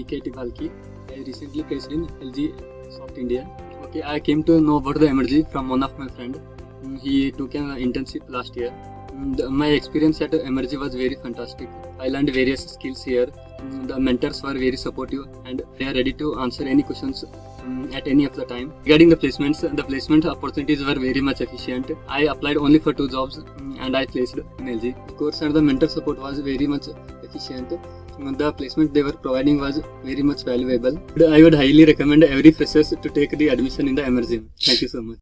K.T. Balki. I recently placed in LG Soft India. Okay, I came to know about the Emertxe from one of my friend. He took an internship last year. My experience at Emertxe was very fantastic. I learned various skills here. The mentors were very supportive and they are ready to answer any questions at any of the time. Regarding the placement opportunities were very much efficient. I applied only for 2 jobs and I placed in LG. Of course, and the mentor support was very much efficient. The placement they were providing was very much valuable. I would highly recommend every freshers to take the admission in the Emertxe. Thank you so much.